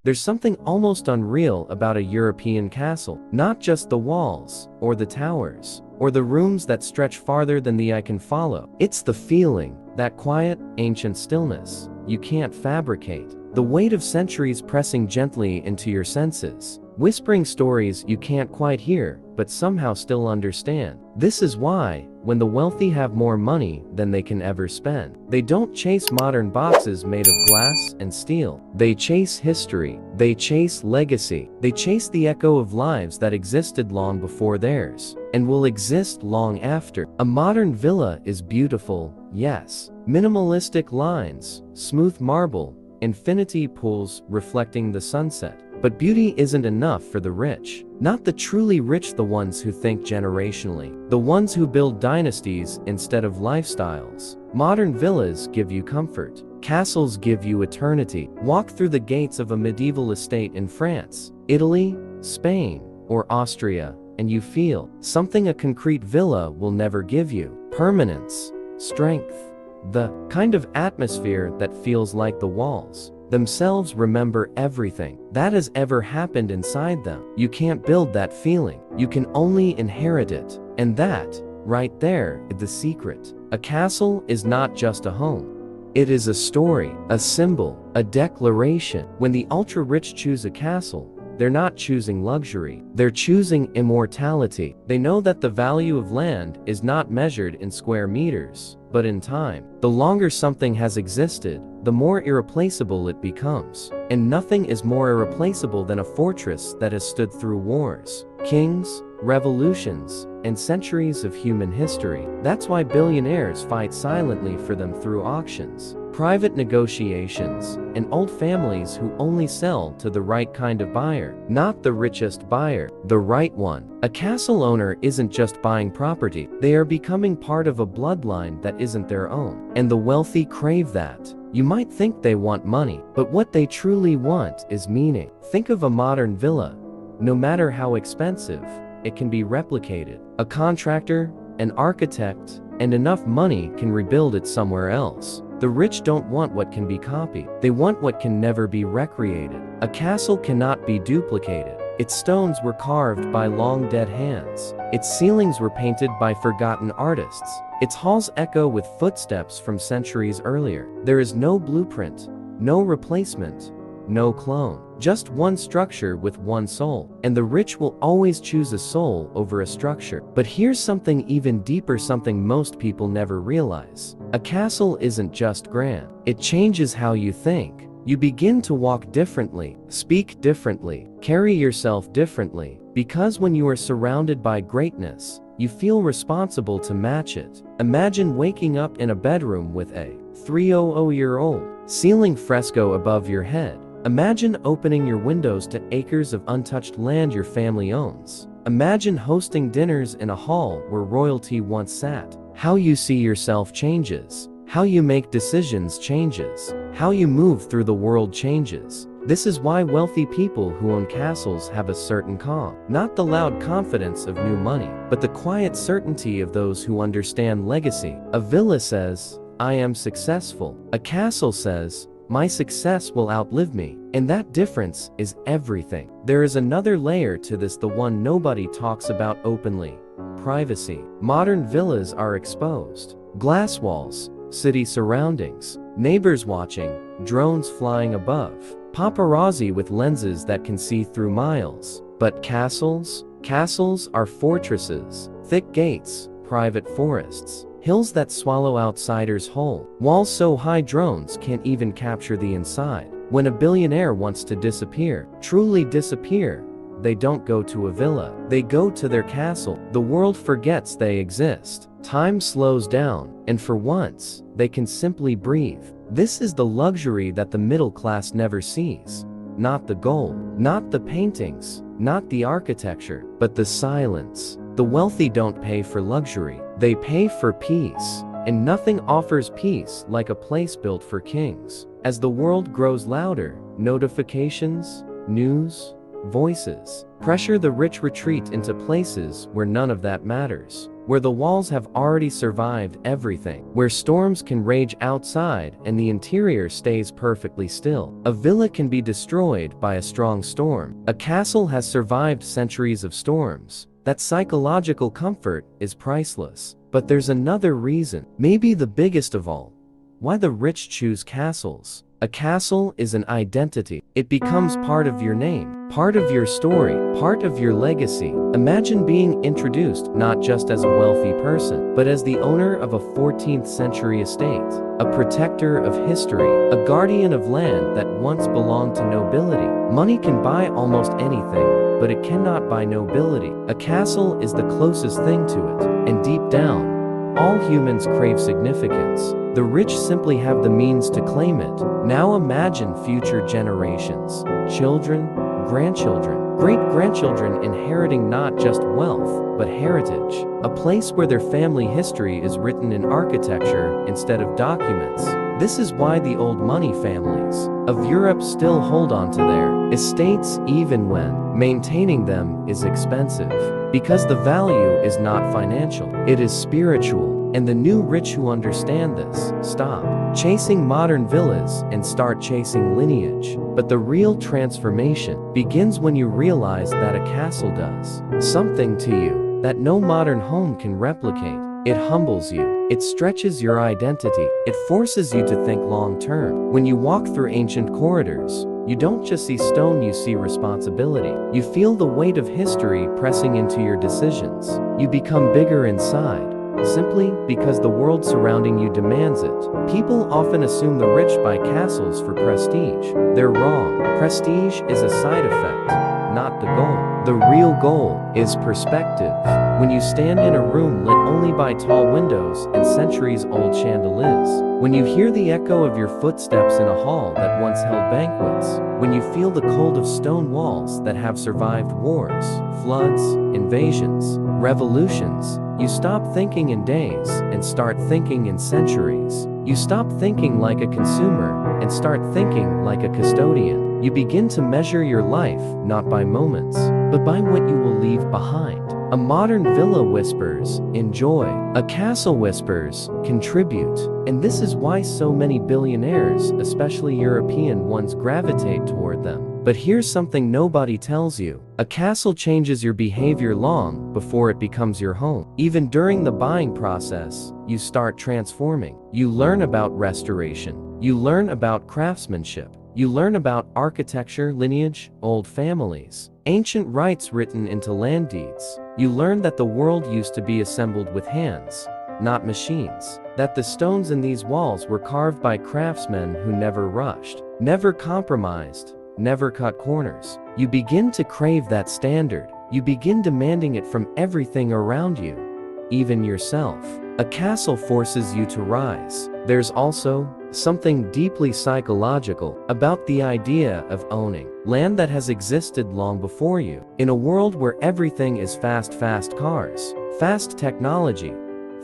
There's something almost unreal about a European castle. Not just the walls, or the towers, or the rooms that stretch farther than the eye can follow. It's the feeling, that quiet, ancient stillness you can't fabricate. The weight of centuries pressing gently into your senses, whispering stories you can't quite hear, but somehow still understand. This is why, when the wealthy have more money than they can ever spend, they don't chase modern boxes made of glass and steel. They chase history. They chase legacy. They chase the echo of lives that existed long before theirs, and will exist long after. A modern villa is beautiful, yes. Minimalistic lines, smooth marble, infinity pools reflecting the sunset. But beauty isn't enough for the rich. Not the truly rich, the ones who think generationally. The ones who build dynasties instead of lifestyles. Modern villas give you comfort. Castles give you eternity. Walk through the gates of a medieval estate in France, Italy, Spain, or Austria, and you feel something a concrete villa will never give you. Permanence, strength, the kind of atmosphere that feels like the walls themselves remember everything that has ever happened inside them. You can't build that feeling. You can only inherit it. And that, right there, is the secret. A castle is not just a home. It is a story, a symbol, a declaration. When the ultra-rich choose a castle, they're not choosing luxury. They're choosing immortality. They know that the value of land is not measured in square meters, but in time. The longer something has existed, the more irreplaceable it becomes. And nothing is more irreplaceable than a fortress that has stood through wars, kings, revolutions, and centuries of human history. That's why billionaires fight silently for them through auctions, private negotiations, and old families who only sell to the right kind of buyer. Not the richest buyer, the right one. A castle owner isn't just buying property. They are becoming part of a bloodline that isn't their own. And the wealthy crave that. You might think they want money, but what they truly want is meaning. Think of a modern villa. No matter how expensive, it can be replicated. A contractor, an architect, and enough money can rebuild it somewhere else. The rich don't want what can be copied. They want what can never be recreated. A castle cannot be duplicated. Its stones were carved by long dead hands. Its ceilings were painted by forgotten artists. Its halls echo with footsteps from centuries earlier. There is no blueprint, no replacement, no clone. Just one structure with one soul. And the rich will always choose a soul over a structure. But here's something even deeper, something most people never realize. A castle isn't just grand. It changes how you think. You begin to walk differently, speak differently, carry yourself differently. Because when you are surrounded by greatness, you feel responsible to match it. Imagine waking up in a bedroom with a 300-year-old ceiling fresco above your head. Imagine opening your windows to acres of untouched land your family owns. Imagine hosting dinners in a hall where royalty once sat. How you see yourself changes. How you make decisions changes. How you move through the world changes. This is why wealthy people who own castles have a certain calm. Not the loud confidence of new money, but the quiet certainty of those who understand legacy. A villa says, I am successful. A castle says, my success will outlive me. And that difference is everything. There is another layer to this, the one nobody talks about openly. Privacy. Modern villas are exposed. Glass walls, city surroundings, neighbors watching, drones flying above, paparazzi with lenses that can see through miles. But castles? Castles are fortresses, thick gates, private forests, hills that swallow outsiders whole, walls so high drones can't even capture the inside. When a billionaire wants to disappear, truly disappear, they don't go to a villa, they go to their castle. The world forgets they exist. Time slows down, and for once, they can simply breathe. This is the luxury that the middle class never sees. Not the gold, not the paintings, not the architecture, but the silence. The wealthy don't pay for luxury, they pay for peace. And nothing offers peace like a place built for kings. As the world grows louder, notifications, news, voices, pressure, the rich retreat into places where none of that matters. where the walls have already survived everything, where storms can rage outside and the interior stays perfectly still. A villa can be destroyed by a strong storm. A castle has survived centuries of storms. That psychological comfort is priceless. But there's another reason, maybe the biggest of all, why the rich choose castles. A castle is an identity. It becomes part of your name, part of your story, part of your legacy. Imagine being introduced not just as a wealthy person, but as the owner of a 14th century estate, a protector of history, a guardian of land that once belonged to nobility. Money can buy almost anything, but it cannot buy nobility. A castle is the closest thing to it, and deep down, all humans crave significance. The rich simply have the means to claim it. Now imagine future generations, children, grandchildren, great-grandchildren inheriting not just wealth, but heritage. A place where their family history is written in architecture instead of documents. This is why the old money families of Europe still hold on to their estates even when maintaining them is expensive. Because the value is not financial, it is spiritual. And the new rich who understand this stop chasing modern villas and start chasing lineage. But the real transformation begins when you realize that a castle does something to you that no modern home can replicate. It humbles you. It stretches your identity. It forces you to think long term. When you walk through ancient corridors, you don't just see stone, you see responsibility. You feel the weight of history pressing into your decisions. You become bigger inside, simply because the world surrounding you demands it. People often assume the rich buy castles for prestige. They're wrong. Prestige is a side effect, not the goal. The real goal is perspective. When you stand in a room lit only by tall windows and centuries-old chandeliers, when you hear the echo of your footsteps in a hall that once held banquets, when you feel the cold of stone walls that have survived wars, floods, invasions, revolutions, you stop thinking in days and start thinking in centuries. You stop thinking like a consumer and start thinking like a custodian. You begin to measure your life not by moments, but by what you will leave behind. A modern villa whispers, enjoy. A castle whispers, contribute. And this is why so many billionaires, especially European ones, gravitate toward them. But here's something nobody tells you. A castle changes your behavior long before it becomes your home. Even during the buying process, you start transforming. You learn about restoration. You learn about craftsmanship. You learn about architecture, lineage, old families, ancient rights written into land deeds. You learn that the world used to be assembled with hands, not machines. That the stones in these walls were carved by craftsmen who never rushed, never compromised, never cut corners. You begin to crave that standard. You begin demanding it from everything around you, even yourself. A castle forces you to rise. There's also something deeply psychological about the idea of owning land that has existed long before you. In a world where everything is fast cars, fast technology,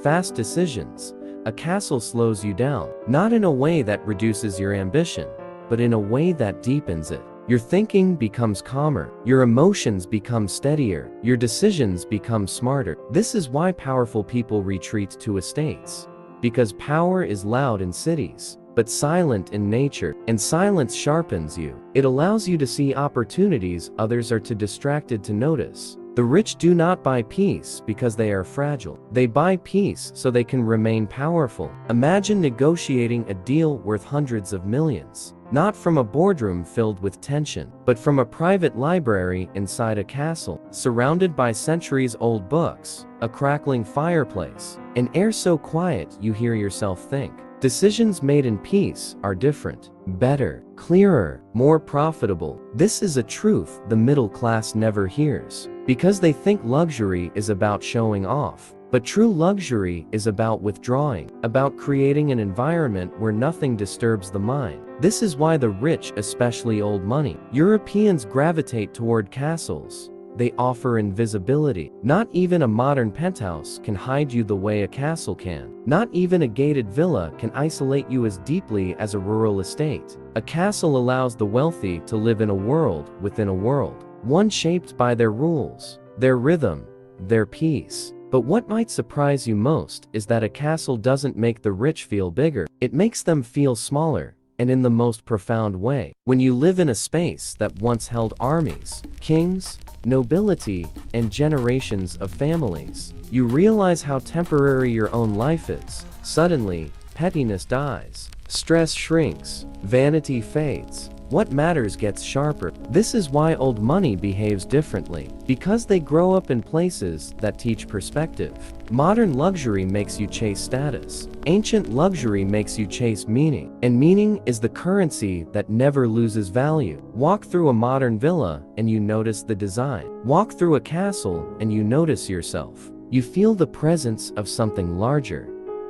fast decisions, a castle slows you down, not in a way that reduces your ambition, but in a way that deepens it. Your thinking becomes calmer, your emotions become steadier, your decisions become smarter. This is why powerful people retreat to estates. Because power is loud in cities, but silent in nature, and silence sharpens you. It allows you to see opportunities others are too distracted to notice. The rich do not buy peace because they are fragile. They buy peace so they can remain powerful. Imagine negotiating a deal worth hundreds of millions. Not from a boardroom filled with tension, but from a private library inside a castle, surrounded by centuries-old books, a crackling fireplace, an air so quiet you hear yourself think. Decisions made in peace are different, better, clearer, more profitable. This is a truth the middle class never hears, because they think luxury is about showing off. But true luxury is about withdrawing, about creating an environment where nothing disturbs the mind. This is why the rich, especially old money Europeans, gravitate toward castles. They offer invisibility. Not even a modern penthouse can hide you the way a castle can. Not even a gated villa can isolate you as deeply as a rural estate. A castle allows the wealthy to live in a world within a world, one shaped by their rules, their rhythm, their peace. But what might surprise you most is that a castle doesn't make the rich feel bigger, it makes them feel smaller, and in the most profound way. When you live in a space that once held armies, kings, nobility, and generations of families, you realize how temporary your own life is. Suddenly, pettiness dies, stress shrinks, vanity fades. What matters gets sharper. This is why old money behaves differently, because they grow up in places that teach perspective. Modern luxury makes you chase status. Ancient luxury makes you chase meaning. And meaning is the currency that never loses value. Walk through a modern villa and you notice the design. Walk through a castle and you notice yourself. You feel the presence of something larger.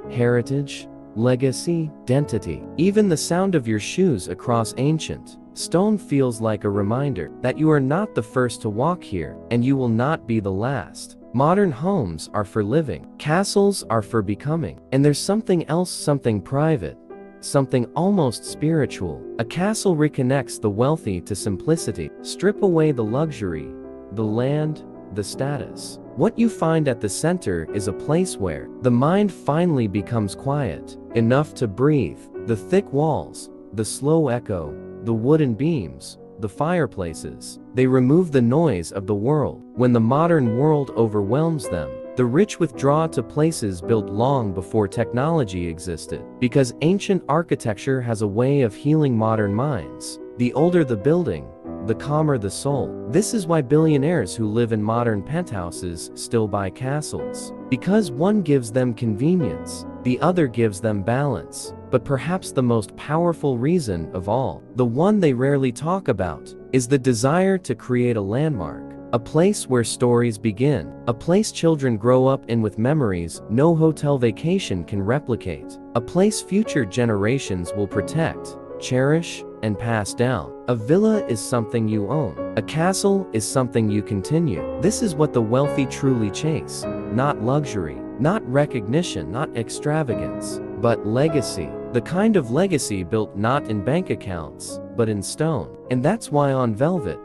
Heritage, legacy, identity. Even the sound of your shoes across ancient stone feels like a reminder that you are not the first to walk here, and you will not be the last. Modern homes are for living, castles are for becoming, and there's something else, something private, something almost spiritual. A castle reconnects the wealthy to simplicity. Strip away the luxury, the land, the status. What you find at the center is a place where the mind finally becomes quiet, enough to breathe. The thick walls, the slow echo, the wooden beams, the fireplaces, they remove the noise of the world. When the modern world overwhelms them, the rich withdraw to places built long before technology existed, because ancient architecture has a way of healing modern minds. The older the building, the calmer the soul. This is why billionaires who live in modern penthouses still buy castles. Because one gives them convenience, the other gives them balance. But perhaps the most powerful reason of all, the one they rarely talk about, is the desire to create a landmark. A place where stories begin. A place children grow up in with memories no hotel vacation can replicate. A place future generations will protect, cherish, and pass down. A villa is something you own. A castle is something you continue. This is what the wealthy truly chase. Not luxury, not recognition, not extravagance, but legacy. The kind of legacy built not in bank accounts, but in stone. And that's why on Velvet,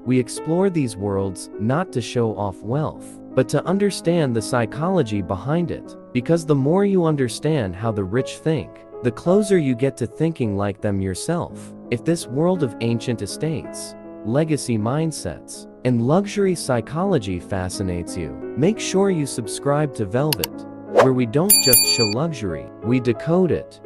we explore these worlds not to show off wealth, but to understand the psychology behind it. Because the more you understand how the rich think, the closer you get to thinking like them yourself. If this world of ancient estates, legacy mindsets, and luxury psychology fascinates you, make sure you subscribe to Velvet, where we don't just show luxury, we decode it.